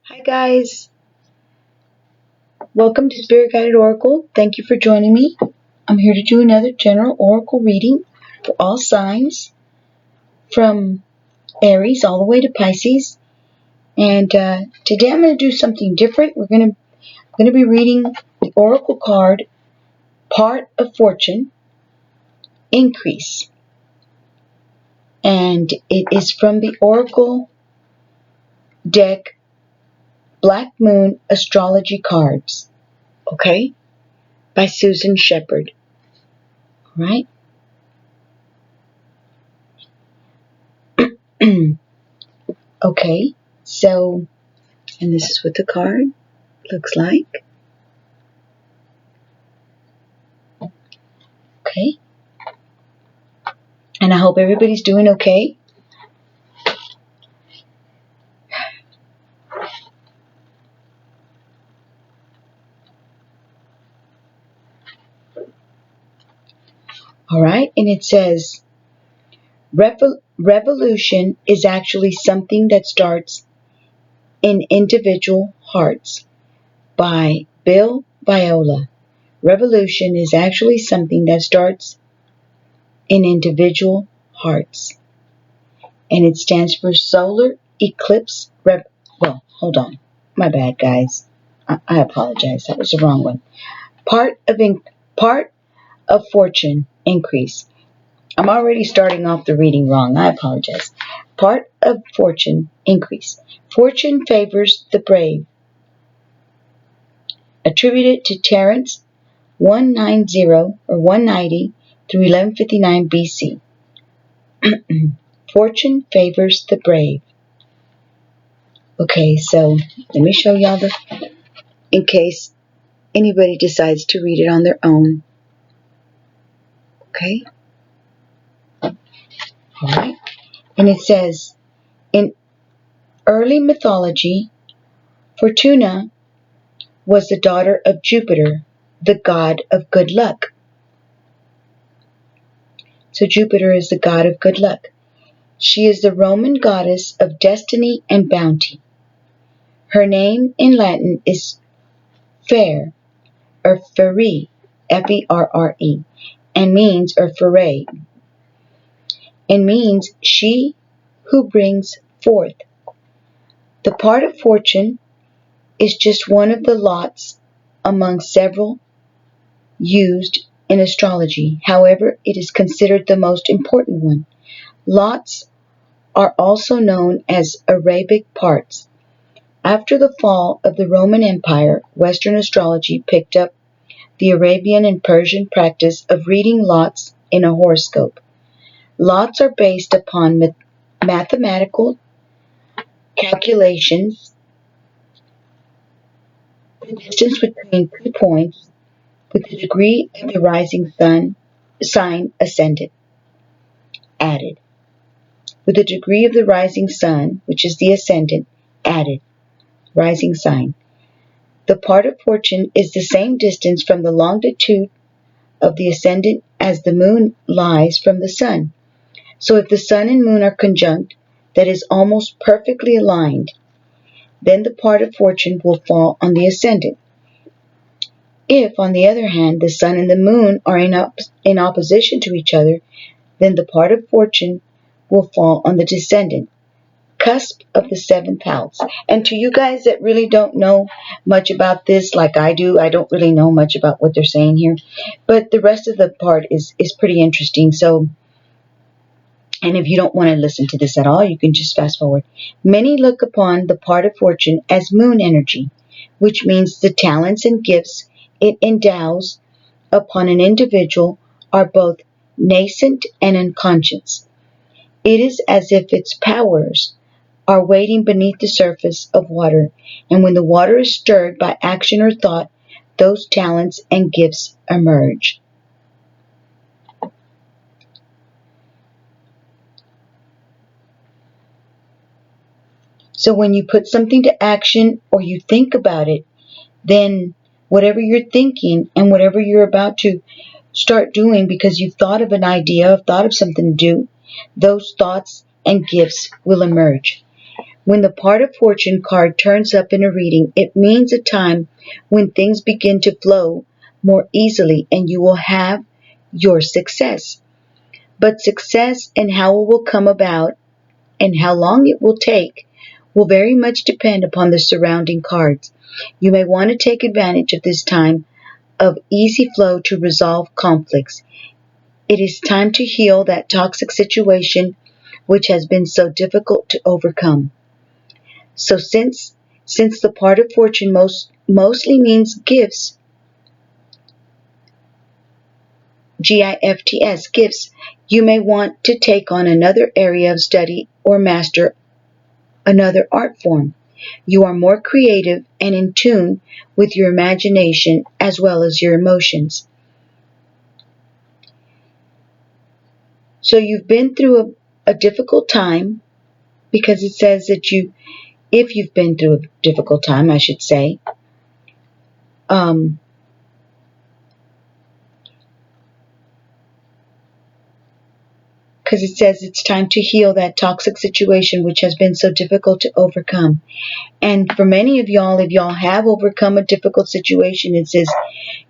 Hi guys, welcome to Spirit Guided Oracle. Thank you for joining me. I'm here to do another general oracle reading for all signs from Aries all the way to Pisces. And today I'm going to do something different. I'm going to be reading the oracle card, Part of Fortune, Increase. And it is from the Oracle deck, Black Moon Astrology Cards. Okay? By Susan Shepard. All right? Okay, so, and this is what the card looks like. Okay, and I hope everybody's doing okay. All right, and it says, revolution is actually something that starts in individual hearts, by Bill Viola. Revolution is actually something that starts in individual hearts. And it stands for Solar Eclipse. Well, hold on. My bad, guys. I apologize. That was the wrong one. Part of Fortune, Increase. I'm already starting off the reading wrong. I apologize. Part of Fortune, Increase. Fortune favors the brave. Attributed to Terence 190 or 190 through 1159 BC. Fortune favors the brave. Okay, so let me show y'all in case anybody decides to read it on their own. Okay? Alright? And it says, in early mythology, Fortuna was the daughter of Jupiter, the god of good luck. So Jupiter is the god of good luck. She is the Roman goddess of destiny and bounty. Her name in Latin is Fair, or Fere, F-E-R-R-E, and means, or Fere, and means she who brings forth. The part of fortune is just one of the lots among several used in astrology. However, it is considered the most important one. Lots are also known as Arabic parts. After the fall of the Roman Empire, Western astrology picked up the Arabian and Persian practice of reading lots in a horoscope. Lots are based upon mathematical calculations, the distance between 2 points, with the degree of the rising sign ascendant added. With the degree of the rising sun, which is the ascendant, added. Rising sign. The part of fortune is the same distance from the longitude of the ascendant as the moon lies from the sun. So if the sun and moon are conjunct, that is almost perfectly aligned, then the part of fortune will fall on the ascendant. If, on the other hand, the sun and the moon are in opposition to each other, then the part of fortune will fall on the descendant, cusp of the 7th house. And to you guys that really don't know much about this like I do, I don't really know much about what they're saying here, but the rest of the part is pretty interesting. So, and if you don't want to listen to this at all, you can just fast forward. Many look upon the part of fortune as moon energy, which means the talents and gifts it endows upon an individual are both nascent and unconscious. It is as if its powers are waiting beneath the surface of water, and when the water is stirred by action or thought, those talents and gifts emerge. So when you put something to action or you think about it, then whatever you're thinking and whatever you're about to start doing because you've thought of an idea, thought of something to do, those thoughts and gifts will emerge. When the part of fortune card turns up in a reading, it means a time when things begin to flow more easily and you will have your success. But success and how it will come about and how long it will take will very much depend upon the surrounding cards. You may want to take advantage of this time of easy flow to resolve conflicts. It is time to heal that toxic situation which has been so difficult to overcome. So since the part of fortune mostly means gifts, GIFTS, gifts, you may want to take on another area of study or master another art form. You are more creative and in tune with your imagination as well as your emotions. So you've been through a difficult time, because it says that if you've been through a difficult time, I should say, because it says it's time to heal that toxic situation which has been so difficult to overcome. And for many of y'all, if y'all have overcome a difficult situation, it says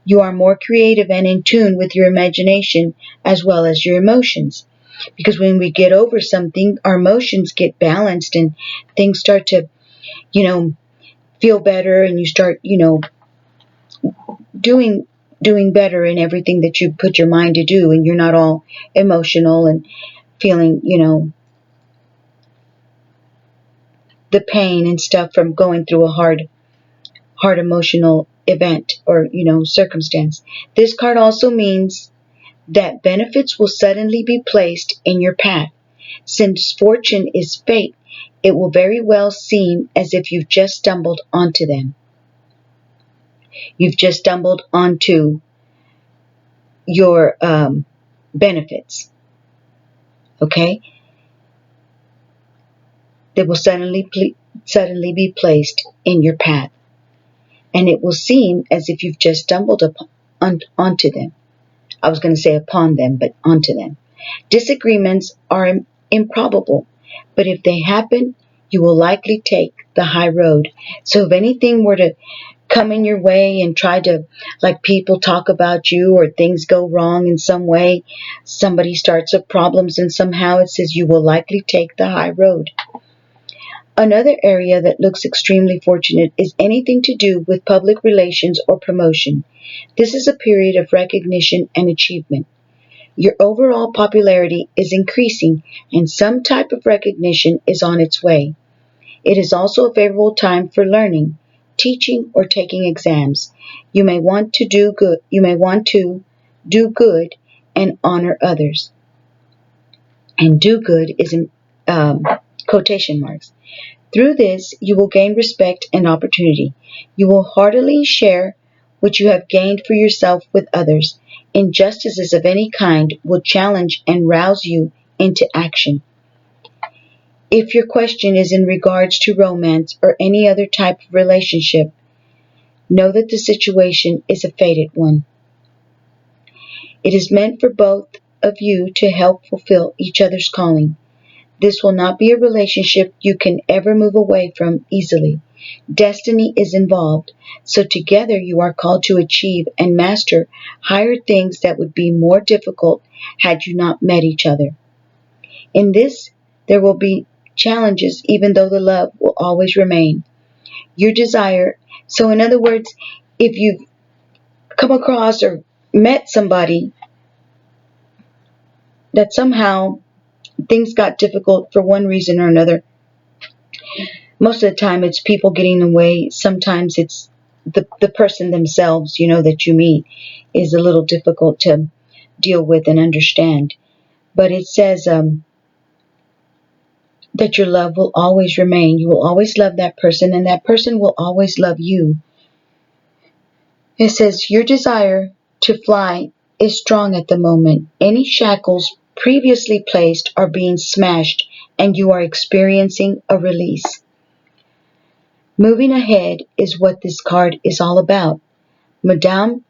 you are more creative and in tune with your imagination as well as your emotions. Because when we get over something, our emotions get balanced and things start to, feel better, and you start, doing better in everything that you put your mind to do, and you're not all emotional and feeling, the pain and stuff from going through a hard emotional event or, circumstance. This card also means that benefits will suddenly be placed in your path. Since fortune is fate, it will very well seem as if you've just stumbled onto them. You've just stumbled onto your benefits. Okay? They will suddenly be placed in your path. And it will seem as if you've just stumbled onto them. I was going to say upon them, but onto them. Disagreements are improbable, but if they happen, you will likely take the high road. So if anything were to come in your way and try to, like, people talk about you or things go wrong in some way, somebody starts up problems, and somehow it says you will likely take the high road. Another area that looks extremely fortunate is anything to do with public relations or promotion. This is a period of recognition and achievement. Your overall popularity is increasing and some type of recognition is on its way. It is also a favorable time for learning, teaching, or taking exams. You may want to do good. And honor others. And do good is in quotation marks. Through this, you will gain respect and opportunity. You will heartily share what you have gained for yourself with others. Injustices of any kind will challenge and rouse you into action. If your question is in regards to romance or any other type of relationship, know that the situation is a fated one. It is meant for both of you to help fulfill each other's calling. This will not be a relationship you can ever move away from easily. Destiny is involved, so together you are called to achieve and master higher things that would be more difficult had you not met each other. In this, there will be challenges, even though the love will always remain. Your desire, so in other words, if you've come across or met somebody that somehow things got difficult for one reason or another, most of the time it's people getting in the way. Sometimes it's the person themselves, that you meet is a little difficult to deal with and understand. But it says that your love will always remain. You will always love that person, and that person will always love you. It says your desire to fly is strong at the moment. Any shackles previously placed are being smashed, and you are experiencing a release. Moving ahead is what this card is all about. Madame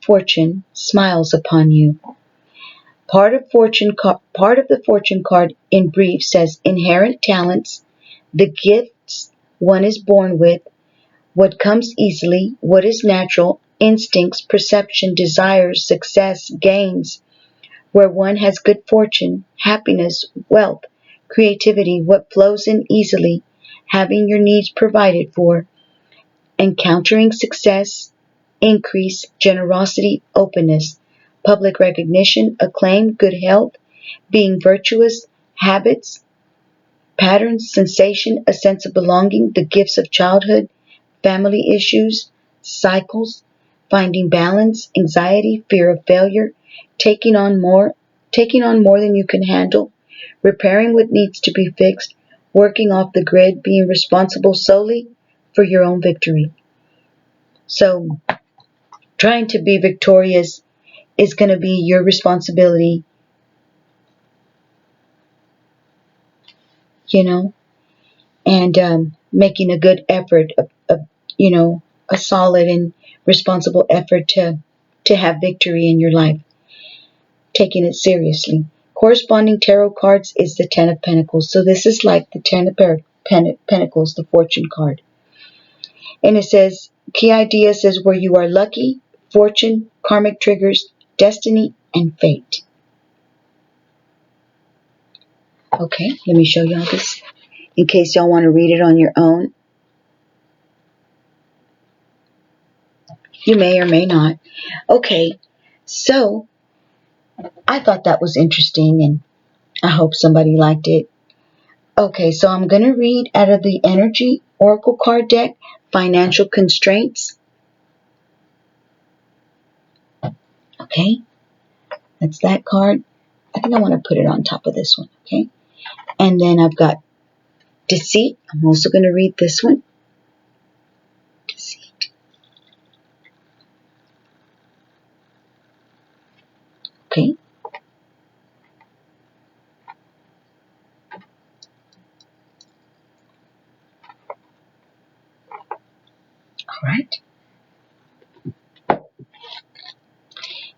Fortune smiles upon you. Part of the fortune card in brief says inherent talents, the gifts one is born with, what comes easily, what is natural, instincts, perception, desires, success, gains, where one has good fortune, happiness, wealth, creativity, what flows in easily, having your needs provided for, encountering success, increase, generosity, openness, public recognition, acclaim, good health, being virtuous, habits, patterns, sensation, a sense of belonging, the gifts of childhood, family issues, cycles, finding balance, anxiety, fear of failure, taking on more than you can handle, repairing what needs to be fixed, working off the grid, being responsible solely for your own victory. So, trying to be victorious is going to be your responsibility, you know, and making a good effort, a solid and responsible effort to have victory in your life, taking it seriously. Corresponding tarot cards is the Ten of Pentacles. So this is like the Ten of Pentacles, the Fortune card. And it says, key idea says where you are lucky, fortune, karmic triggers, destiny, and fate. Okay, let me show y'all this in case y'all want to read it on your own. You may or may not. Okay, so I thought that was interesting and I hope somebody liked it. Okay, so I'm going to read out of the Energy Oracle card deck, Financial Constraints. Okay, that's that card. I think I want to put it on top of this one, okay? And then I've got Deceit. I'm also going to read this one. Deceit. Okay. All right.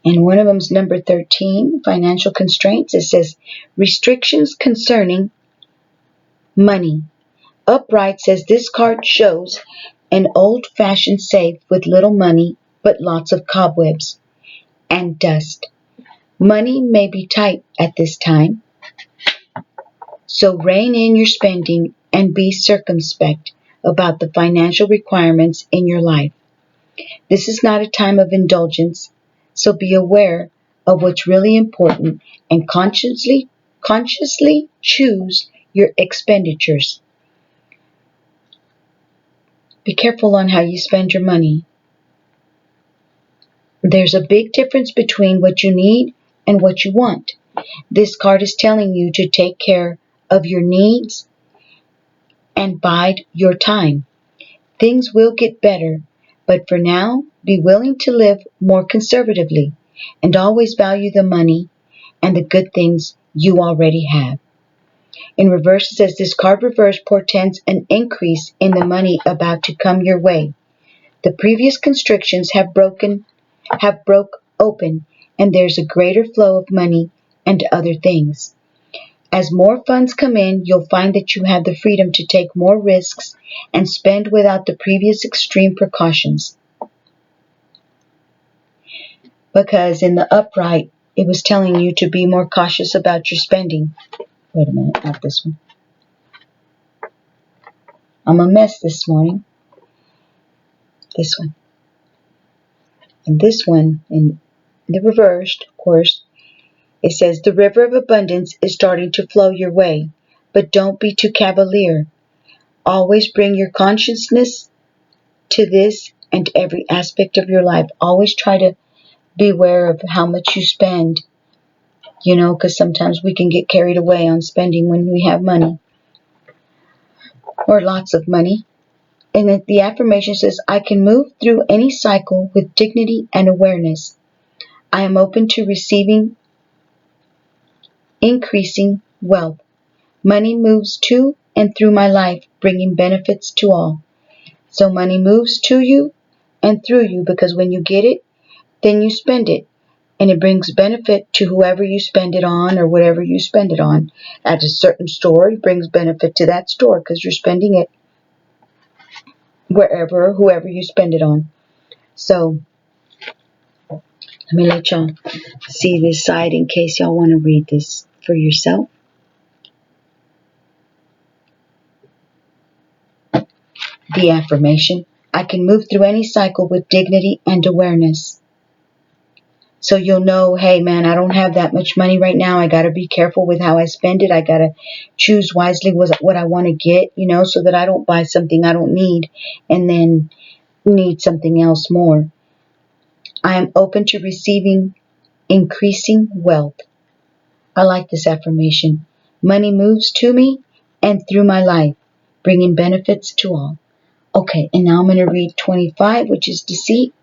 And one of them is number 13, Financial Constraints. It says, restrictions concerning money. Upright says this card shows an old-fashioned safe with little money, but lots of cobwebs and dust. Money may be tight at this time, so rein in your spending and be circumspect about the financial requirements in your life. This is not a time of indulgence, so be aware of what's really important and consciously choose your expenditures. Be careful on how you spend your money. There's a big difference between what you need and what you want. This card is telling you to take care of your needs and bide your time. Things will get better, but for now, be willing to live more conservatively and always value the money and the good things you already have. In reverse, it says this card reverse portends an increase in the money about to come your way. The previous constrictions have broke open, and there's a greater flow of money and other things. As more funds come in, you'll find that you have the freedom to take more risks and spend without the previous extreme precautions. Because in the upright, it was telling you to be more cautious about your spending. Wait a minute, not this one. I'm a mess this morning. This one. And this one, in the reversed, of course, it says the river of abundance is starting to flow your way, but don't be too cavalier. Always bring your consciousness to this and every aspect of your life. Always try to be aware of how much you spend, because sometimes we can get carried away on spending when we have money or lots of money. And the affirmation says, I can move through any cycle with dignity and awareness. I am open to receiving increasing wealth. Money moves to and through my life, bringing benefits to all. So money moves to you and through you, because when you get it, then you spend it. And it brings benefit to whoever you spend it on or whatever you spend it on. At a certain store, it brings benefit to that store because you're spending it wherever, whoever you spend it on. So, let me let y'all see this side in case y'all want to read this for yourself. The affirmation: I can move through any cycle with dignity and awareness. So you'll know, hey man, I don't have that much money right now. I got to be careful with how I spend it. I got to choose wisely what I want to get, so that I don't buy something I don't need and then need something else more. I am open to receiving increasing wealth. I like this affirmation. Money moves to me and through my life, bringing benefits to all. Okay, and now I'm going to read 25, which is deceit.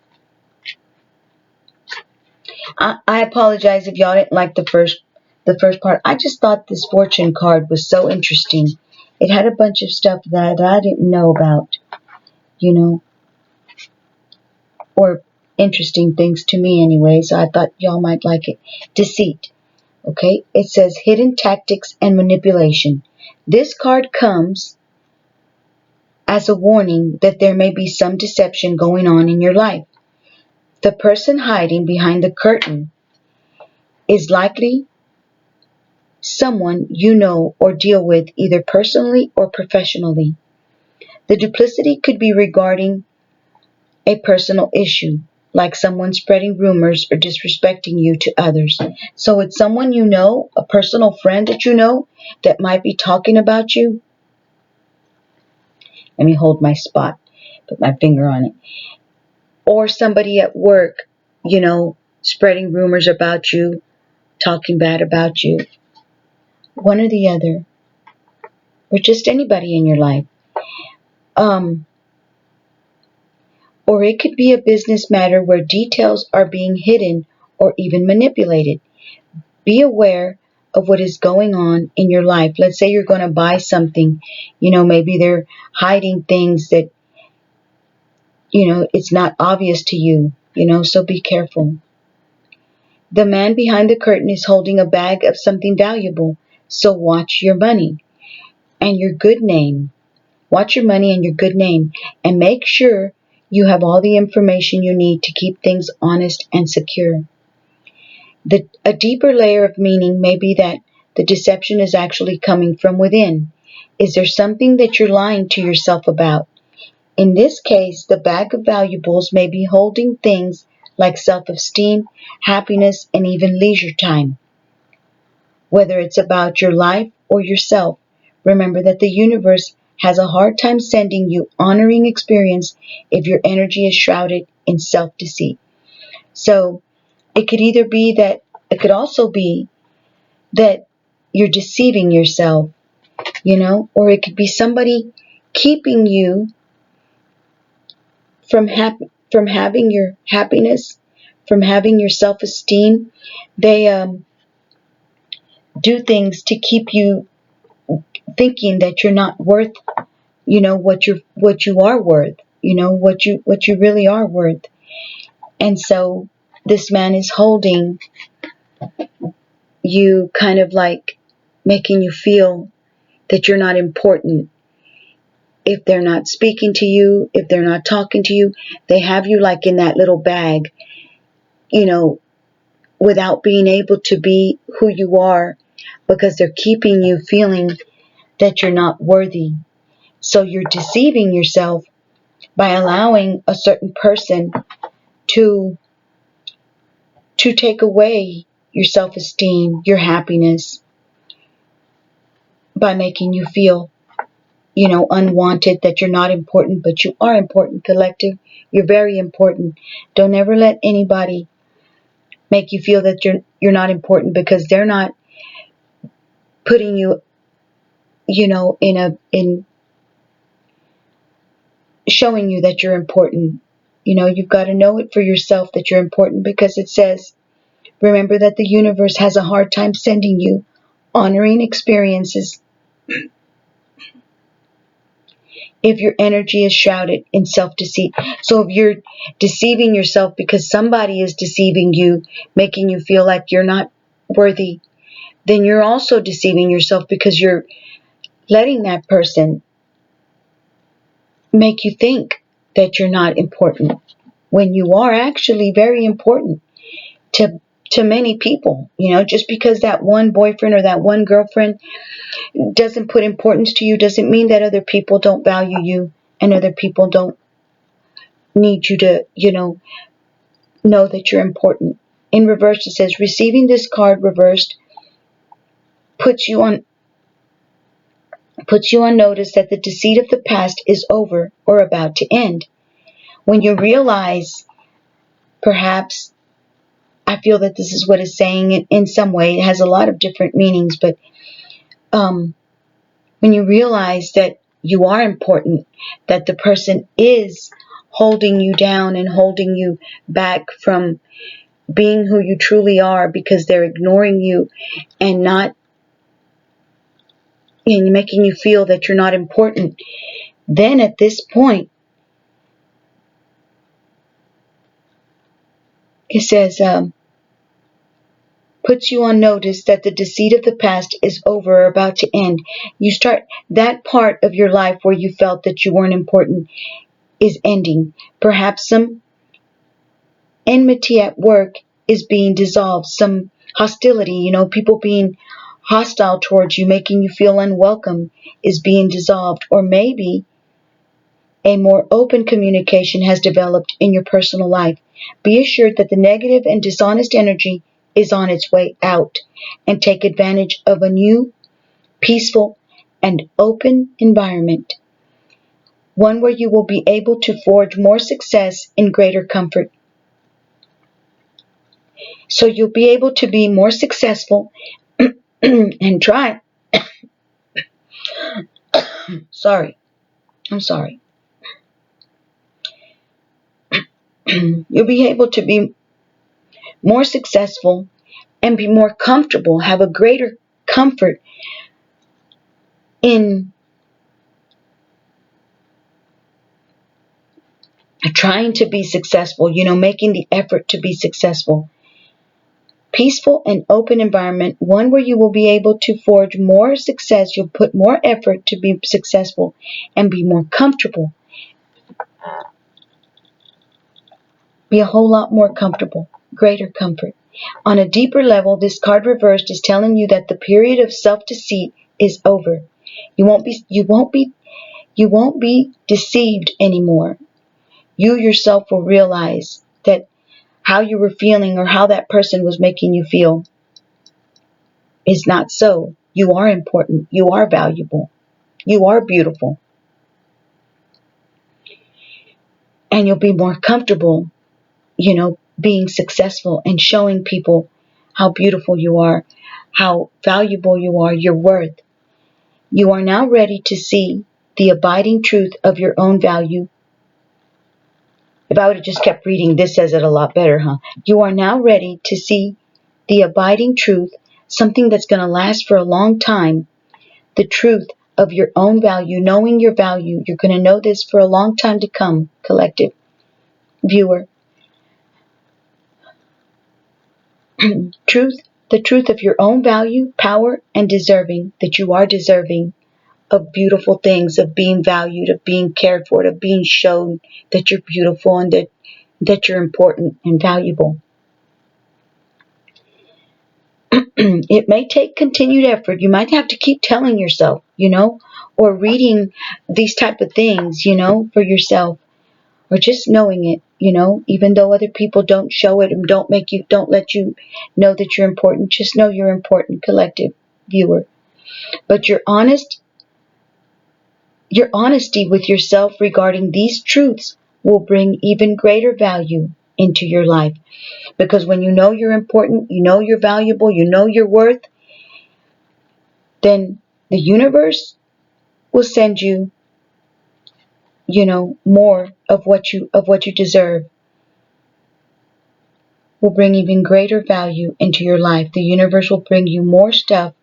I apologize if y'all didn't like the first part. I just thought this fortune card was so interesting. It had a bunch of stuff that I didn't know about, or interesting things to me anyway, so I thought y'all might like it. Deceit. Okay, it says hidden tactics and manipulation. This card comes as a warning that there may be some deception going on in your life. The person hiding behind the curtain is likely someone you know or deal with either personally or professionally. The duplicity could be regarding a personal issue, like someone spreading rumors or disrespecting you to others. So it's someone you know, a personal friend that you know, that might be talking about you. Let me hold my spot, put my finger on it. Or somebody at work, spreading rumors about you, talking bad about you. One or the other. Or just anybody in your life. Or it could be a business matter where details are being hidden or even manipulated. Be aware of what is going on in your life. Let's say you're going to buy something, maybe they're hiding things that, it's not obvious to you, so be careful. The man behind the curtain is holding a bag of something valuable, so watch your money and your good name. Watch your money and your good name, and make sure you have all the information you need to keep things honest and secure. A deeper layer of meaning may be that the deception is actually coming from within. Is there something that you're lying to yourself about? In this case, the bag of valuables may be holding things like self-esteem, happiness, and even leisure time. Whether it's about your life or yourself, remember that the universe has a hard time sending you honoring experience if your energy is shrouded in self-deceit. So it could also be that you're deceiving yourself, or it could be somebody keeping you from having your happiness, from having your self-esteem. They do things to keep you thinking that you're not worth, what you are worth, what you really are worth. And so this man is holding you, kind of like making you feel that you're not important. If they're not speaking to you, if they're not talking to you, they have you like in that little bag, without being able to be who you are, because they're keeping you feeling that you're not worthy. So you're deceiving yourself by allowing a certain person to take away your self-esteem, your happiness, by making you feel, unwanted, that you're not important, but you are important, collective. You're very important. Don't ever let anybody make you feel that you're not important, because they're not putting you, in showing you that you're important. You've got to know it for yourself that you're important, because it says, remember that the universe has a hard time sending you honoring experiences if your energy is shrouded in self-deceit. So if you're deceiving yourself because somebody is deceiving you, making you feel like you're not worthy, then you're also deceiving yourself because you're letting that person make you think that you're not important when you are actually very important to many people. Just because that one boyfriend or that one girlfriend doesn't put importance to you doesn't mean that other people don't value you and other people don't need you to, know that you're important. In reverse, it says receiving this card reversed puts you on notice that the deceit of the past is over or about to end. When you realize, perhaps, I feel that this is what it's saying in some way. It has a lot of different meanings, but when you realize that you are important, that the person is holding you down and holding you back from being who you truly are because they're ignoring you and not making you feel that you're not important, then at this point, it says, puts you on notice that the deceit of the past is over or about to end. You start, that part of your life where you felt that you weren't important is ending. Perhaps some enmity at work is being dissolved. Some hostility, people being hostile towards you, making you feel unwelcome, is being dissolved. Or maybe a more open communication has developed in your personal life. Be assured that the negative and dishonest energy is on its way out, and take advantage of a new, peaceful, and open environment. One where you will be able to forge more success in greater comfort. So you'll be able to be more successful and try. I'm sorry. You'll be able to be more successful and be more comfortable, have a greater comfort in trying to be successful, making the effort to be successful. Peaceful and open environment, one where you will be able to forge more success. You'll put more effort to be successful and be more comfortable. Be a whole lot more comfortable, greater comfort. On a deeper level, this card reversed is telling you that the period of self-deceit is over. You won't be deceived anymore. You yourself will realize that how you were feeling or how that person was making you feel is not so. You are important. You are valuable. You are beautiful. And you'll be more comfortable, being successful and showing people how beautiful you are, how valuable you are, your worth. You are now ready to see the abiding truth of your own value. If I would have just kept reading, this says it a lot better, huh? You are now ready to see the abiding truth, something that's going to last for a long time, the truth of your own value, knowing your value. You're going to know this for a long time to come, collective viewer. The truth of your own value, power, and deserving, that you are deserving of beautiful things, of being valued, of being cared for, of being shown that you're beautiful and that you're important and valuable. It may take continued effort. You might have to keep telling yourself, or reading these type of things, for yourself, or just knowing it, even though other people don't show it and don't let you know that you're important. Just know you're important, collective viewer. But your honesty with yourself regarding these truths will bring even greater value into your life. Because when you know you're important, you know you're valuable, you know your worth, then the universe will send you, more of what you deserve. Will bring even greater value into your life. The universe will bring you more stuff,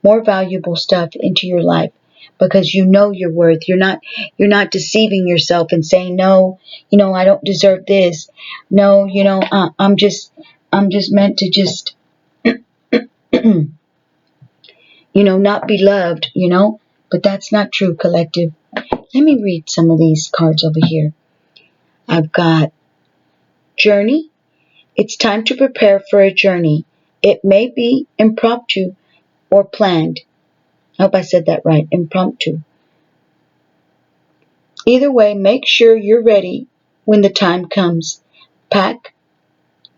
more valuable stuff into your life. because you know your worth. You're not deceiving yourself and saying, no, I don't deserve this. No, I'm just meant to just, not be loved, But that's not true, collective. Let me read some of these cards over here. I've got journey. It's time to prepare for a journey. It may be impromptu or planned. I hope I said that right. Impromptu. Either way, make sure you're ready when the time comes. Pack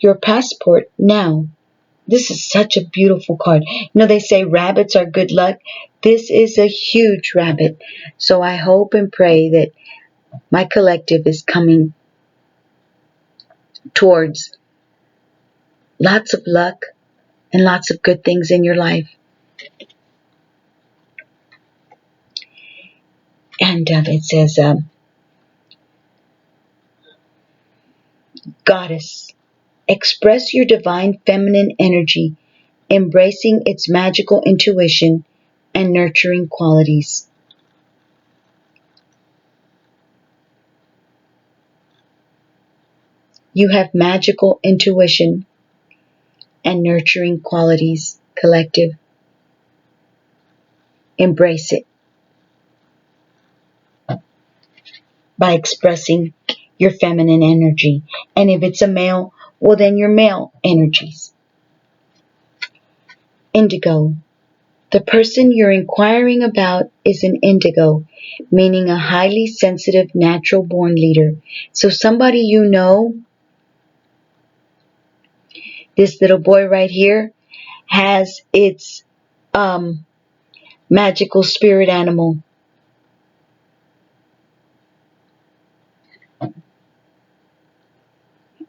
your passport now. This is such a beautiful card. They say rabbits are good luck. This is a huge rabbit. So I hope and pray that my collective is coming towards lots of luck and lots of good things in your life. And it says, Goddess, express your divine feminine energy, embracing its magical intuition and nurturing qualities. You have magical intuition and nurturing qualities, collective. Embrace it by expressing your feminine energy. And if it's a male, well, then your male energies. Indigo. The person you're inquiring about is an indigo, meaning a highly sensitive, natural-born leader. So somebody you know, this little boy right here, has its magical spirit animal.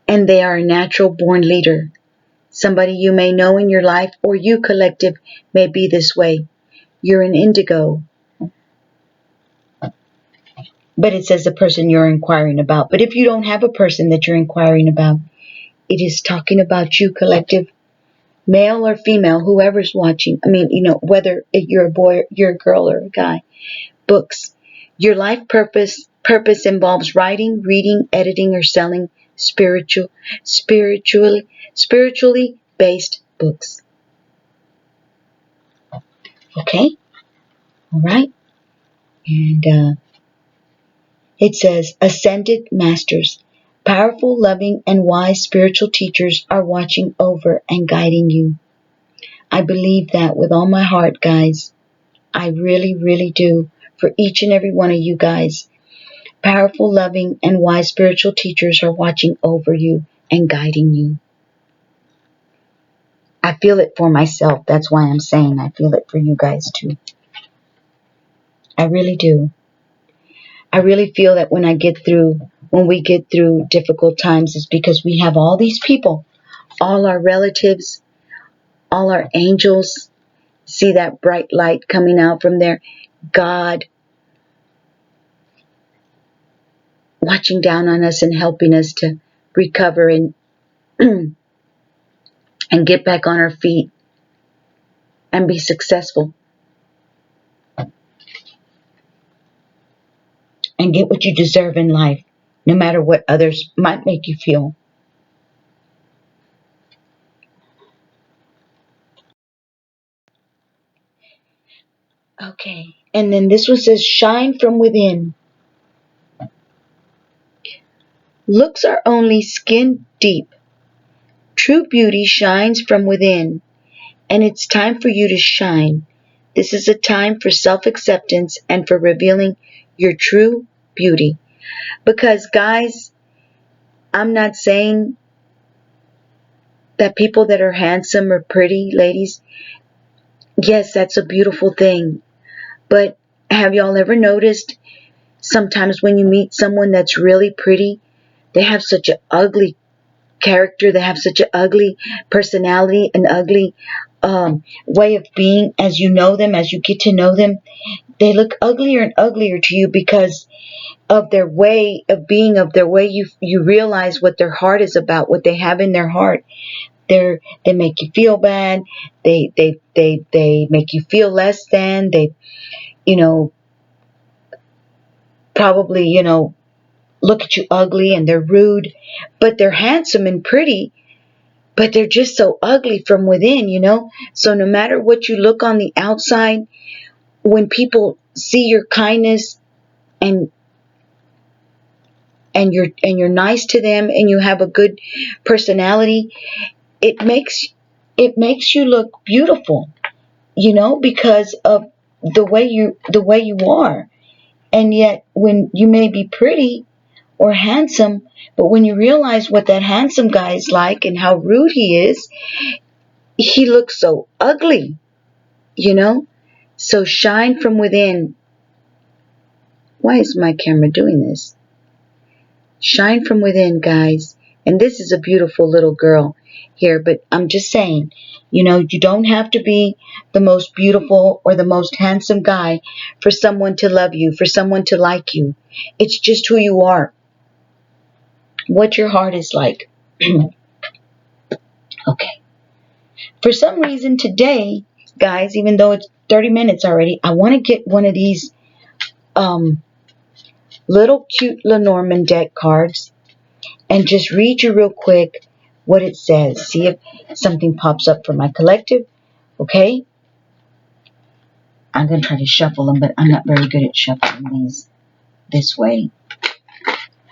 And they are a natural-born leader. Somebody you may know in your life, or you, collective, may be this way. You're an indigo. But it says the person you're inquiring about. But if you don't have a person that you're inquiring about, it is talking about you, collective. Male or female, whoever's watching. I mean, whether you're a boy, you're a girl, or a guy. Books. Your life purpose involves writing, reading, editing, or selling spiritually based books. Okay? All right? And it says, Ascended Masters. Powerful, loving, and wise spiritual teachers are watching over and guiding you. I believe that with all my heart, guys. I really, really do. For each and every one of you guys. Powerful, loving, and wise spiritual teachers are watching over you and guiding you. I feel it for myself. That's why I'm saying I feel it for you guys too. I really do. I really feel that when we get through difficult times, it's because we have all these people, all our relatives, all our angels. See that bright light coming out from there? God watching down on us and helping us to recover and and get back on our feet and be successful and get what you deserve in life, no matter what others might make you feel. Okay, and then this one says, shine from within. Looks are only skin deep. True beauty shines from within, and it's time for you to shine. This is a time for self-acceptance and for revealing your true beauty. Because, guys, I'm not saying that people that are handsome or pretty, ladies, yes, that's a beautiful thing. But have y'all ever noticed sometimes when you meet someone that's really pretty, they have such an ugly character, they have such an ugly personality, an ugly way of being as you know them, as you get to know them. They look uglier and uglier to you because of their way of being, of their way you realize what their heart is about, what they have in their heart. They make you feel bad. They make you feel less than. you know, probably, look at you ugly and they're rude, but they're handsome and pretty, but they're just so ugly from within, So no matter what you look on the outside, when people see your kindness and you're nice to them and you have a good personality, it makes you look beautiful, because of the way you are. And yet when you may be pretty or handsome, but when you realize what that handsome guy is like and how rude he is, he looks so ugly, So shine from within. Why is my camera doing this? Shine from within, guys. And this is a beautiful little girl here, but I'm just saying, you don't have to be the most beautiful or the most handsome guy for someone to love you, for someone to like you. It's just who you are, what your heart is like. Okay. For some reason today, guys, even though it's 30 minutes already, I want to get one of these little cute Lenormand deck cards and just read you real quick what it says. See if something pops up for my collective. Okay? I'm going to try to shuffle them, but I'm not very good at shuffling these this way.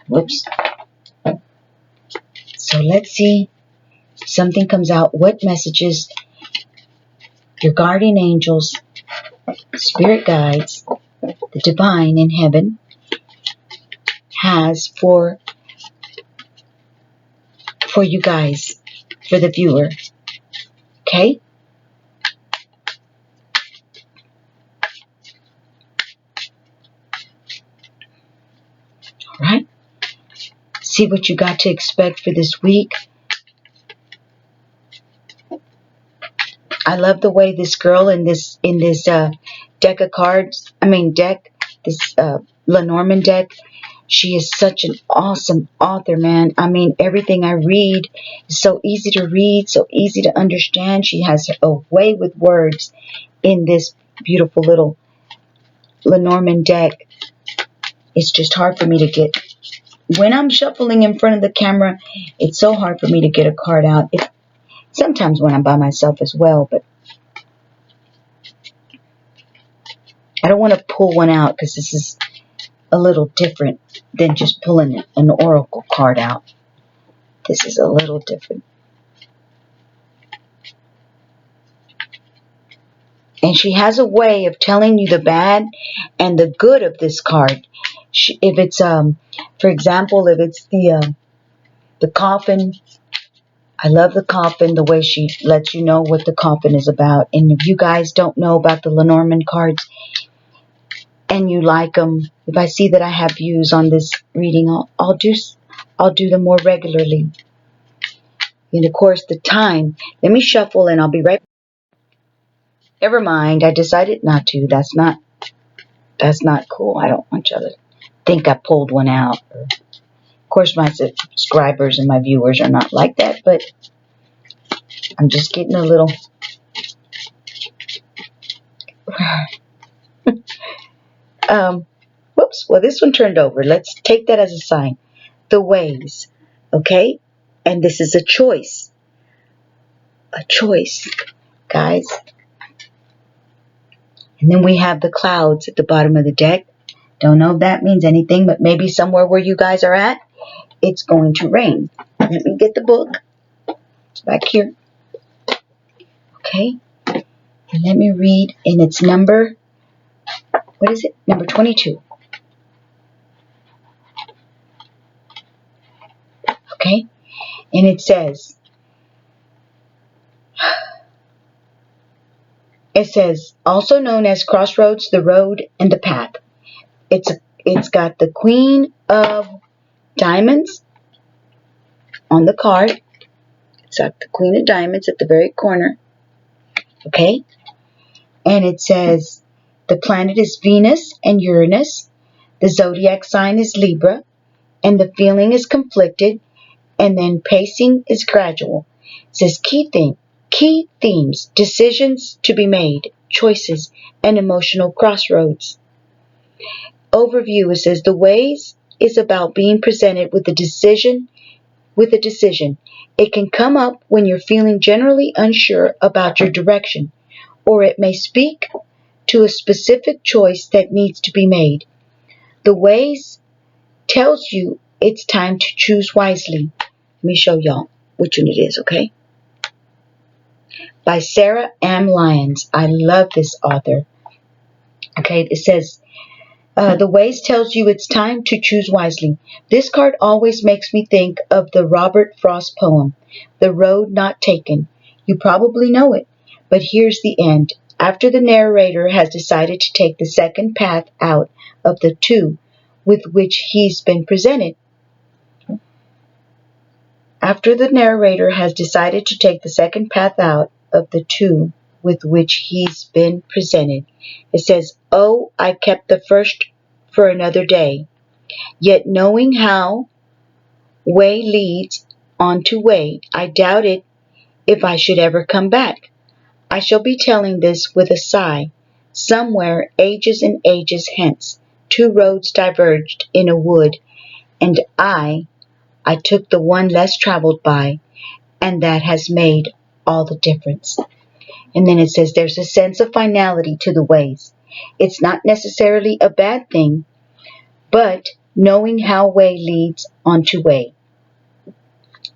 Whoops. So let's see if something comes out. What messages your guardian angels, spirit guides, the divine in heaven has for you guys, for the viewer. Okay? All right? See what you got to expect for this week. I love the way this girl in this deck of cards, this Lenormand deck, she is such an awesome author, man. I mean, everything I read is so easy to read, so easy to understand. She has a way with words in this beautiful little Lenormand deck. It's just hard for me to get. When I'm shuffling in front of the camera, it's so hard for me to get a card out. Sometimes when I'm by myself as well, but I don't want to pull one out because this is a little different than just pulling an oracle card out. This is a little different. And she has a way of telling you the bad and the good of this card. If it's, for example, if it's the coffin, I love the coffin, the way she lets you know what the coffin is about. And if you guys don't know about the Lenormand cards and you like them, if I see that I have views on this reading, I'll do them more regularly. And of course, the time. Let me shuffle and I'll be right back. Never mind. I decided not to. That's not cool. I don't want y'all to think I pulled one out. Of course, my subscribers and my viewers are not like that, but I'm just getting a little... whoops. Well, this one turned over. Let's take that as a sign. The ways. Okay? And this is a choice. A choice, guys. And then we have the clouds at the bottom of the deck. Don't know if that means anything, but maybe somewhere where you guys are at, it's going to rain. Let me get the book. It's back here. Okay. And let me read in its number. What is it? Number 22. Okay. And it says, also known as crossroads, the road, and the path. It's got the Queen of Diamonds on the card. It's got the Queen of Diamonds at the very corner. Okay? And it says the planet is Venus and Uranus. The zodiac sign is Libra. And the feeling is conflicted. And then pacing is gradual. It says key themes, decisions to be made, choices and emotional crossroads. Overview, it says the ways is about being presented with a decision. It can come up when you're feeling generally unsure about your direction, or it may speak to a specific choice that needs to be made. The ways tells you it's time to choose wisely. Let me show y'all which one it is, okay? By Sarah M. Lyons. I love this author. Okay, it says, the ways tells you it's time to choose wisely. This card always makes me think of the Robert Frost poem, The Road Not Taken. You probably know it, but here's the end. After the narrator has decided to take the second path out of the two with which he's been presented. After the narrator has decided to take the second path out of the two with which he's been presented, it says, "Oh, I kept the first for another day. Yet knowing how way leads on to way, I doubted if I should ever come back. I shall be telling this with a sigh. Somewhere, ages and ages hence, two roads diverged in a wood, and I took the one less traveled by, and that has made all the difference." And then it says there's a sense of finality to the ways. It's not necessarily a bad thing, but knowing how way leads on to way.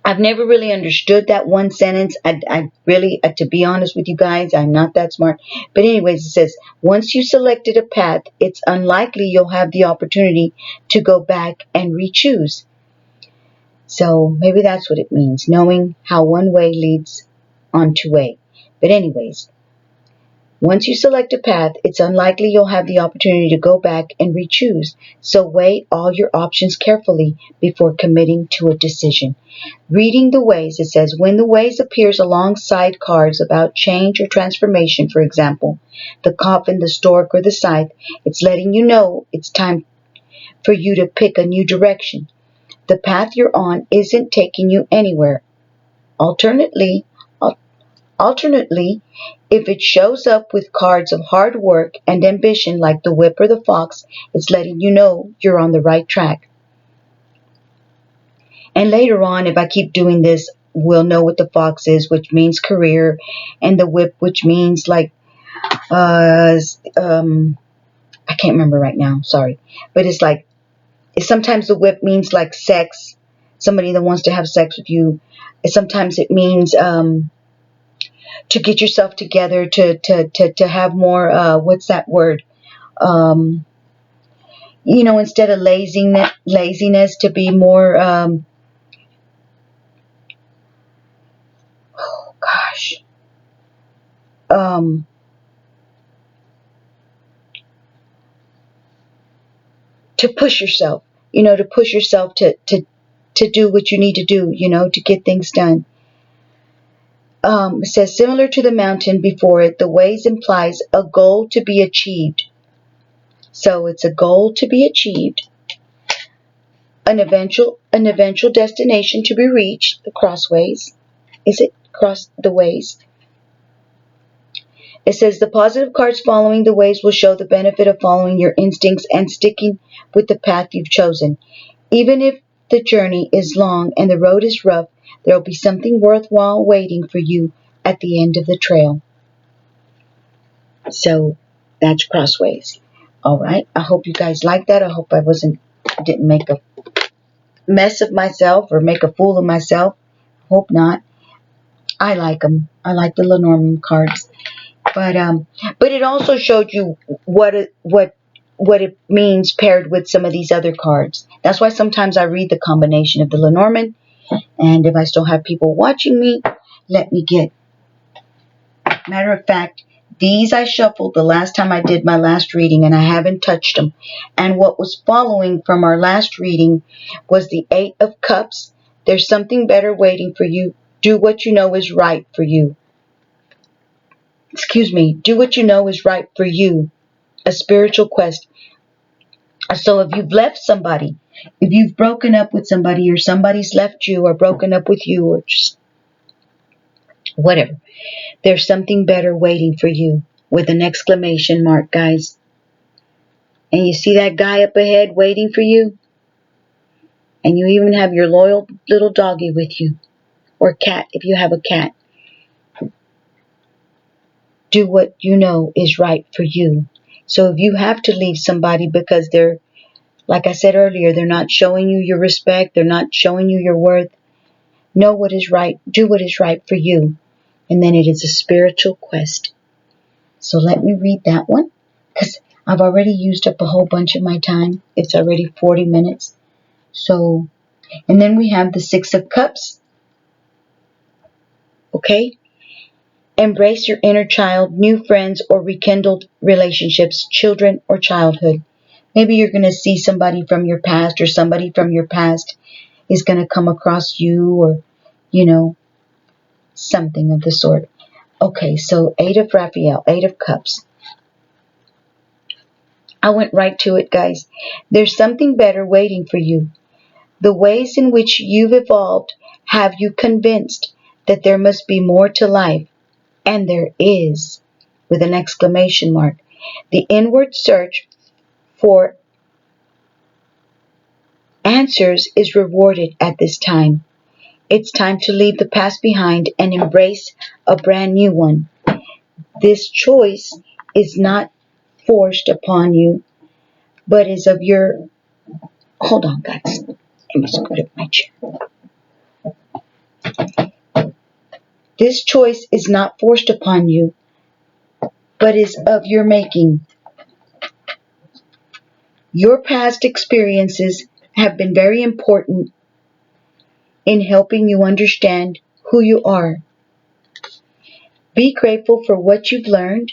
I've never really understood that one sentence. I really, to be honest with you guys, I'm not that smart. But anyways, it says, once you selected a path, it's unlikely you'll have the opportunity to go back and re-choose. So maybe that's what it means, knowing how one way leads on to way. But anyways, once you select a path, it's unlikely you'll have the opportunity to go back and re-choose. So weigh all your options carefully before committing to a decision. Reading the ways, it says, when the ways appears alongside cards about change or transformation, for example, the coffin, the stork, or the scythe, it's letting you know it's time for you to pick a new direction. The path you're on isn't taking you anywhere. Alternately, if it shows up with cards of hard work and ambition like the whip or the fox, it's letting you know you're on the right track. And later on, if I keep doing this, we'll know what the fox is, which means career, and the whip, which means like, I can't remember right now, sorry. But it's like, sometimes the whip means like sex, somebody that wants to have sex with you. Sometimes it means to get yourself together, to have more, what's that word? Instead of laziness, to be more, to push yourself, to do what you need to do, to get things done. It says, similar to the mountain before it, the ways implies a goal to be achieved. So it's a goal to be achieved, an eventual destination to be reached, the crossways. Is it cross the ways? It says the positive cards following the ways will show the benefit of following your instincts and sticking with the path you've chosen. Even if the journey is long and the road is rough, there will be something worthwhile waiting for you at the end of the trail. So that's crossways. All right. I hope you guys like that. I hope I didn't make a mess of myself or make a fool of myself. Hope not. I like them. I like the Lenormand cards. But it also showed you what it means paired with some of these other cards. That's why sometimes I read the combination of the Lenormand. And if I still have people watching me, let me get. Matter of fact, these I shuffled the last time I did my last reading, and I haven't touched them. And what was following from our last reading was the 8 of Cups. There's something better waiting for you. Do what you know is right for you. Do what you know is right for you. A spiritual quest. So if you've left somebody, if you've broken up with somebody, or somebody's left you or broken up with you, or just whatever, there's something better waiting for you. with an exclamation mark, guys. And you see that guy up ahead waiting for you? And you even have your loyal little doggy with you. Or cat, if you have a cat. Do what you know is right for you. So if you have to leave somebody because they're, like I said earlier, they're not showing you your respect, they're not showing you your worth, know what is right, do what is right for you. And then it is a spiritual quest. So let me read that one, because I've already used up a whole bunch of my time. It's already 40 minutes. So, and then we have the Six of Cups. Okay? Embrace your inner child, new friends or rekindled relationships, children or childhood. Maybe you're going to see somebody from your past, or somebody from your past is going to come across you, or, something of the sort. Okay, so Eight of Raphael, Eight of Cups. I went right to it, guys. There's something better waiting for you. The ways in which you've evolved have you convinced that there must be more to life. And there is, with an exclamation mark. The inward search for answers is rewarded at this time. It's time to leave the past behind and embrace a brand new one. This choice is not forced upon you, but is of your... Hold on, guys. Let me scoot up my chair. This choice is not forced upon you, but is of your making. Your past experiences have been very important in helping you understand who you are. Be grateful for what you've learned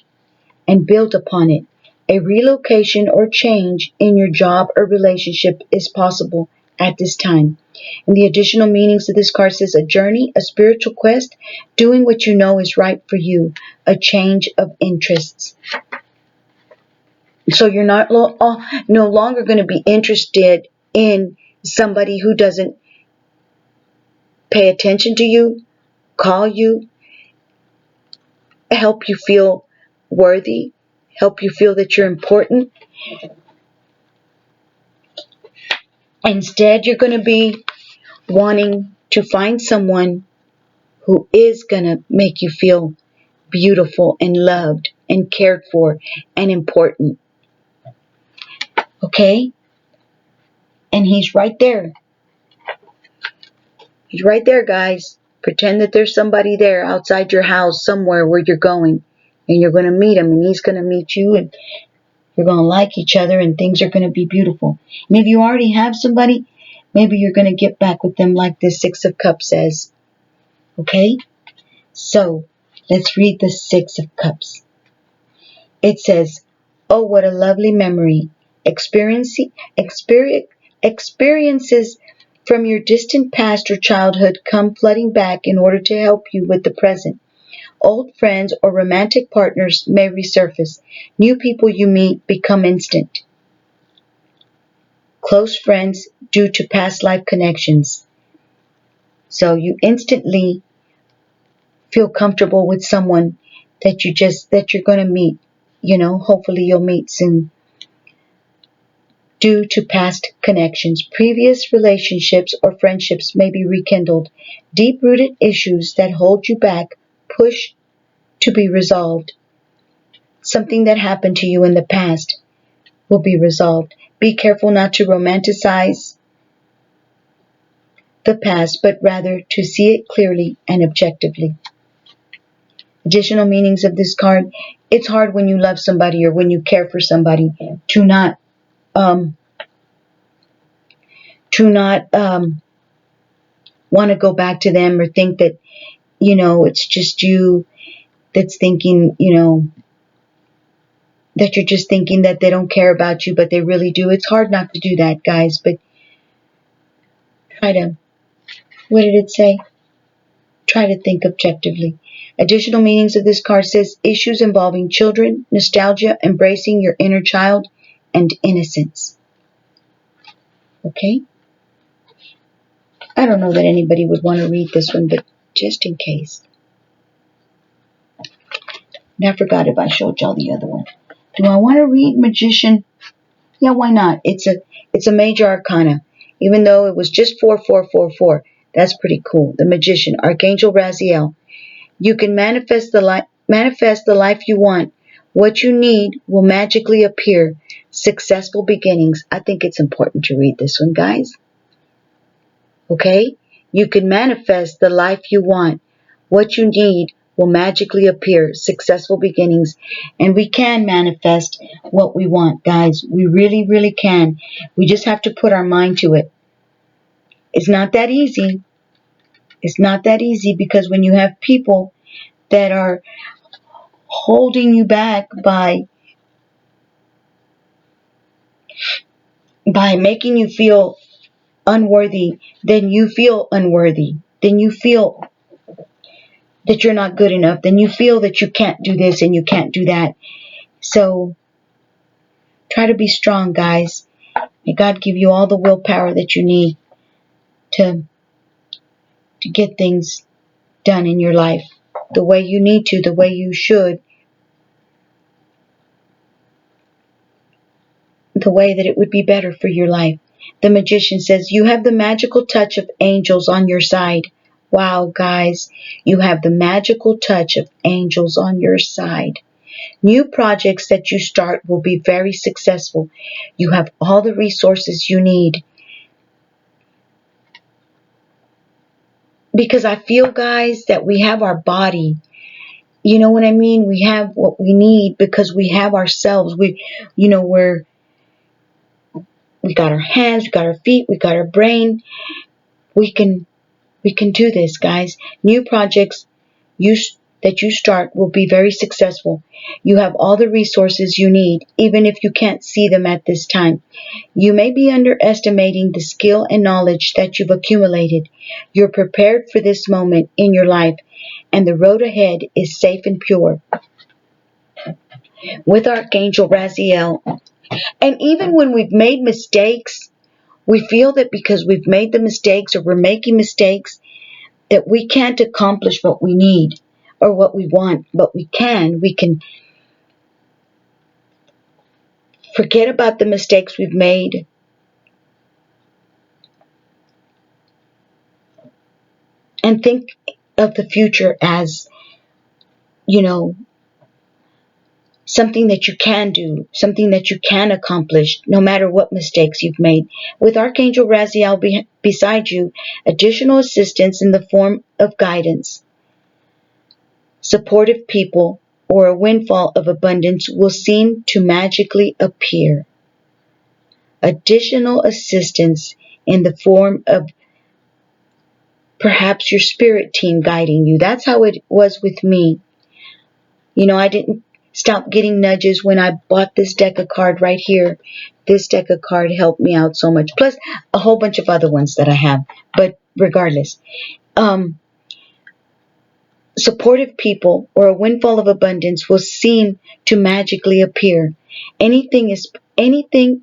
and build upon it. A relocation or change in your job or relationship is possible at this time. And the additional meanings of this card says a journey, a spiritual quest, doing what you know is right for you, a change of interests. So you're not no longer going to be interested in somebody who doesn't pay attention to you, call you, help you feel worthy, help you feel that you're important. Instead, you're going to be wanting to find someone who is going to make you feel beautiful and loved and cared for and important. Okay? And he's right there. He's right there, guys. Pretend that there's somebody there outside your house somewhere where you're going. And you're going to meet him and he's going to meet you, and you're going to like each other and things are going to be beautiful. And if you already have somebody, maybe you're going to get back with them like this Six of Cups says. Okay? So, let's read the Six of Cups. It says, oh, what a lovely memory. Experiences from your distant past or childhood come flooding back in order to help you with the present. Old friends or romantic partners may resurface. New people you meet become instant. Close friends due to past life connections. So you instantly feel comfortable with someone that you're going to meet. Hopefully you'll meet soon. Due to past connections, previous relationships or friendships may be rekindled. Deep-rooted issues that hold you back push to be resolved. Something that happened to you in the past will be resolved. Be careful not to romanticize the past, but rather to see it clearly and objectively. Additional meanings of this card. It's hard when you love somebody or when you care for somebody to not want to go back to them or think that, it's just you that's thinking, that you're just thinking that they don't care about you, but they really do. It's hard not to do that, guys, but what did it say? Try to think objectively. Additional meanings of this card says issues involving children, nostalgia, embracing your inner child, and innocence. Okay? I don't know that anybody would want to read this one, but just in case. And I forgot if I showed y'all the other one. Do I want to read Magician? Yeah, why not? It's a major arcana. Even though it was just 4444. That's pretty cool. The Magician, Archangel Raphael. You can manifest the life you want. What you need will magically appear. Successful beginnings. I think it's important to read this one, guys. Okay? You can manifest the life you want. What you need will magically appear. Successful beginnings. And we can manifest what we want, guys. We really, really can. We just have to put our mind to it. It's not that easy. It's not that easy, because when you have people that are holding you back by making you feel unworthy, then you feel unworthy. Then you feel that you're not good enough. Then you feel that you can't do this and you can't do that. So try to be strong, guys. May God give you all the willpower that you need to get things done in your life the way you need to, the way you should, the way that it would be better for your life. The Magician says, you have the magical touch of angels on your side. Wow, guys, you have the magical touch of angels on your side. New projects that you start will be very successful. You have all the resources you need. Because I feel, guys, that we have our body. You know what I mean? We have what we need because we have ourselves. We got our hands, we got our feet, we got our brain. We can do this, guys. New projects that you start will be very successful. You have all the resources you need, even if you can't see them at this time. You may be underestimating the skill and knowledge that you've accumulated. You're prepared for this moment in your life, and the road ahead is safe and pure. With Archangel Raphael. And even when we've made mistakes, we feel that because we've made the mistakes or we're making mistakes, that we can't accomplish what we need or what we want, but we can. We can forget about the mistakes we've made and think of the future as, something that you can do, something that you can accomplish, no matter what mistakes you've made. With Archangel Raphael beside you, additional assistance in the form of guidance, supportive people, or a windfall of abundance will seem to magically appear. Additional assistance in the form of perhaps your spirit team guiding you. That's how it was with me. I didn't stop getting nudges when I bought this deck of cards right here. This deck of cards helped me out so much. Plus a whole bunch of other ones that I have. But regardless, supportive people or a windfall of abundance will seem to magically appear. Anything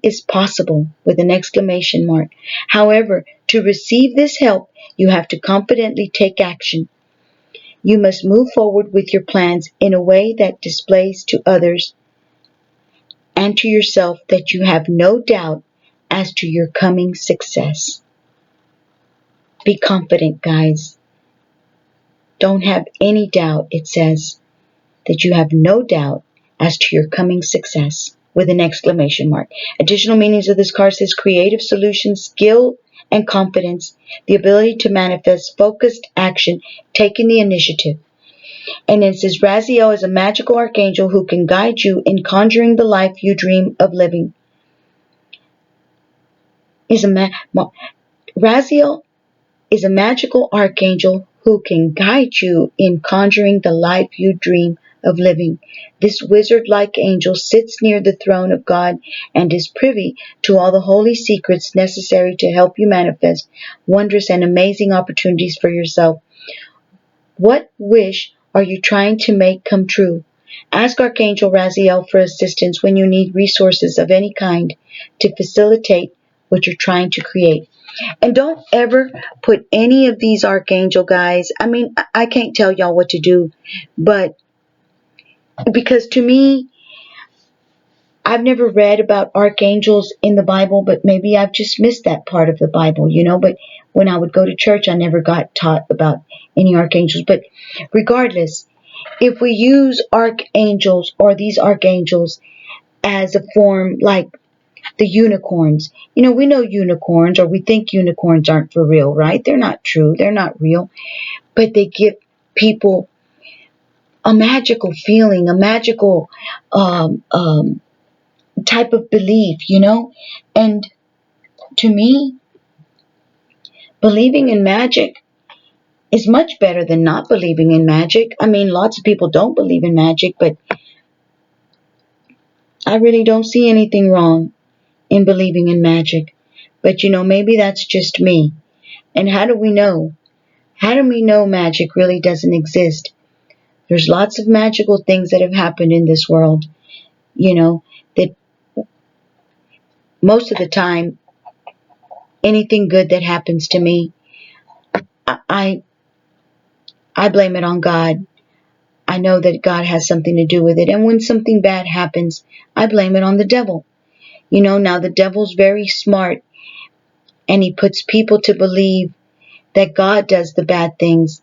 is possible with an exclamation mark. However, to receive this help, you have to confidently take action. You must move forward with your plans in a way that displays to others and to yourself that you have no doubt as to your coming success. Be confident, guys. Don't have any doubt, it says, that you have no doubt as to your coming success, with an exclamation mark. Additional meanings of this card says creative solutions, skill and confidence, the ability to manifest focused action, taking the initiative. And it says Raphael is a magical archangel who can guide you in conjuring the life you dream of living. Raphael is a magical archangel who can guide you in conjuring the life you dream of living. This wizard-like angel sits near the throne of God and is privy to all the holy secrets necessary to help you manifest wondrous and amazing opportunities for yourself. What wish are you trying to make come true? Ask Archangel Raphael for assistance when you need resources of any kind to facilitate what you're trying to create. And don't ever put any of these archangel guys, I can't tell y'all what to do, but Because to me, I've never read about archangels in the Bible, but maybe I've just missed that part of the Bible, but when I would go to church, I never got taught about any archangels. But regardless, if we use archangels or these archangels as a form like the unicorns, we know unicorns, or we think unicorns aren't for real, right? They're not true. They're not real, but they give people a magical feeling, a magical type of belief, and to me, believing in magic is much better than not believing in magic. I mean, lots of people don't believe in magic, but I really don't see anything wrong in believing in magic. But maybe that's just me. And how do we know? How do we know magic really doesn't exist? There's lots of magical things that have happened in this world, that most of the time, anything good that happens to me, I blame it on God. I know that God has something to do with it. And when something bad happens, I blame it on the devil. Now the devil's very smart, and he puts people to believe that God does the bad things,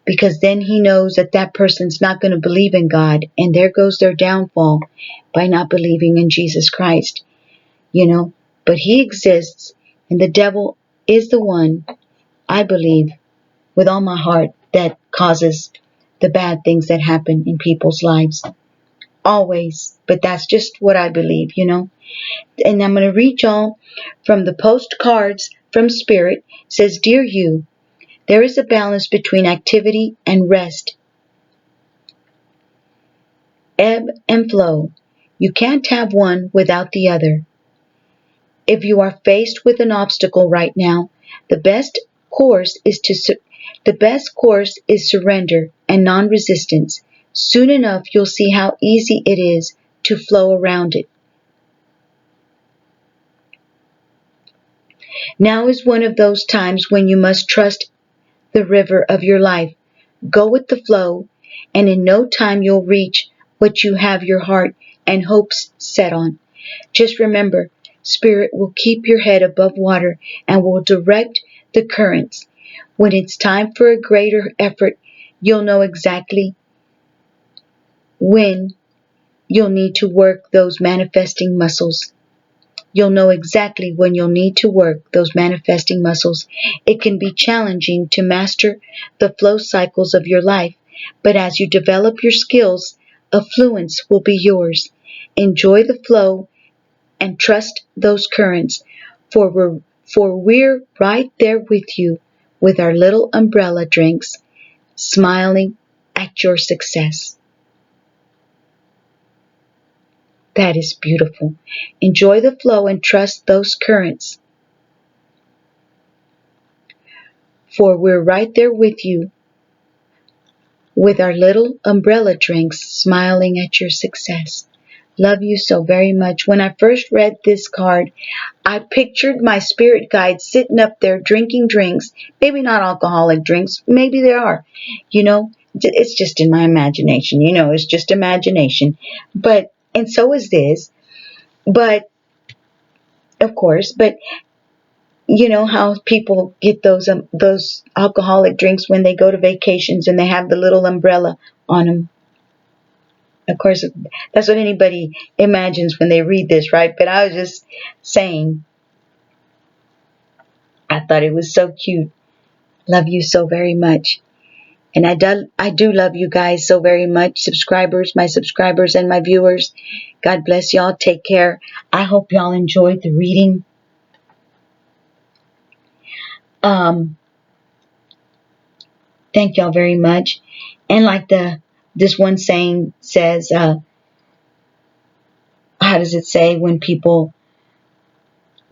because then he knows that that person's not going to believe in God, and there goes their downfall by not believing in Jesus Christ. But he exists, and the devil is the one, I believe, with all my heart, that causes the bad things that happen in people's lives. Always. But that's just what I believe, And I'm going to read y'all from the postcards from Spirit. It says, Dear you, there is a balance between activity and rest, ebb and flow. You can't have one without the other. If you are faced with an obstacle right now, the best course is surrender and non-resistance. Soon enough, you'll see how easy it is to flow around it. Now is one of those times when you must trust the river of your life. Go with the flow, and in no time you'll reach what you have your heart and hopes set on. Just remember, Spirit will keep your head above water and will direct the currents. When it's time for a greater effort, you'll know exactly when you'll need to work those manifesting muscles. You'll know exactly when you'll need to work those manifesting muscles. It can be challenging to master the flow cycles of your life, but as you develop your skills, affluence will be yours. Enjoy the flow and trust those currents, for we're right there with you with our little umbrella drinks, smiling at your success. That is beautiful. Enjoy the flow and trust those currents, for we're right there with you with our little umbrella drinks, smiling at your success. Love you so very much. When I first read this card, I pictured my spirit guide sitting up there drinking drinks, maybe not alcoholic drinks, maybe there are, it's just in my imagination, it's just imagination. And so is this, but of course, how people get those alcoholic drinks when they go to vacations and they have the little umbrella on them. Of course, that's what anybody imagines when they read this, right? But I was just saying, I thought it was so cute. Love you so very much. And I do love you guys so very much. My subscribers and my viewers. God bless y'all. Take care. I hope y'all enjoyed the reading. Thank y'all very much. And like this one saying says, how does it say, when people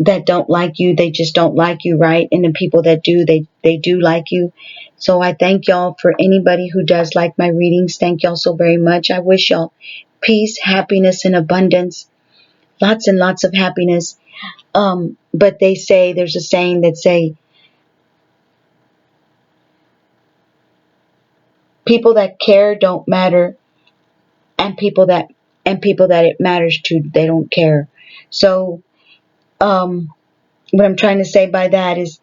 that don't like you, they just don't like you, right? And the people that do, they do like you. So I thank y'all. For anybody who does like my readings, thank y'all so very much. I wish y'all peace, happiness, and abundance. Lots and lots of happiness. But they say, there's a saying that say, people that care don't matter and people that it matters to, they don't care. So what I'm trying to say by that is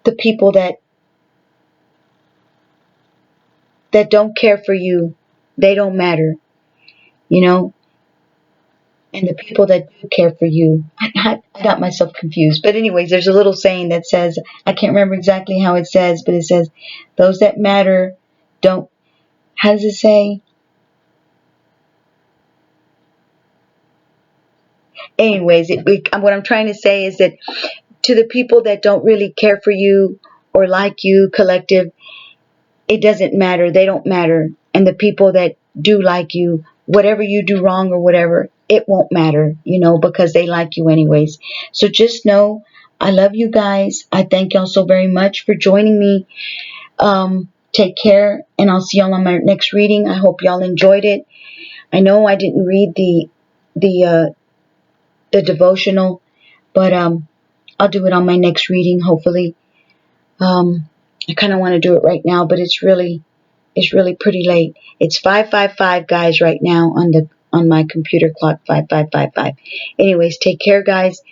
the people that don't care for you, they don't matter, you know. And the people that do care for you, I got myself confused. But anyways, there's a little saying that says, I can't remember exactly how it says, but it says, those that matter don't, how does it say? Anyways, what I'm trying to say is that to the people that don't really care for you or like you, collective, it doesn't matter. They don't matter. And the people that do like you, whatever you do wrong or whatever, it won't matter, you know, because they like you anyways. So just know, I love you guys. I thank y'all so very much for joining me. Take care, and I'll see y'all on my next reading. I hope y'all enjoyed it. I know I didn't read the devotional, but I'll do it on my next reading, hopefully. I kind of want to do it right now, but it's really pretty late. It's 5:55, guys, right now on my computer clock. 5:55. Anyways, take care, guys.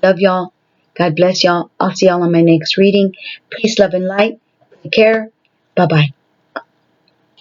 Love y'all. God bless y'all. I'll see y'all on my next reading. Peace, love, and light. Take care. Bye bye.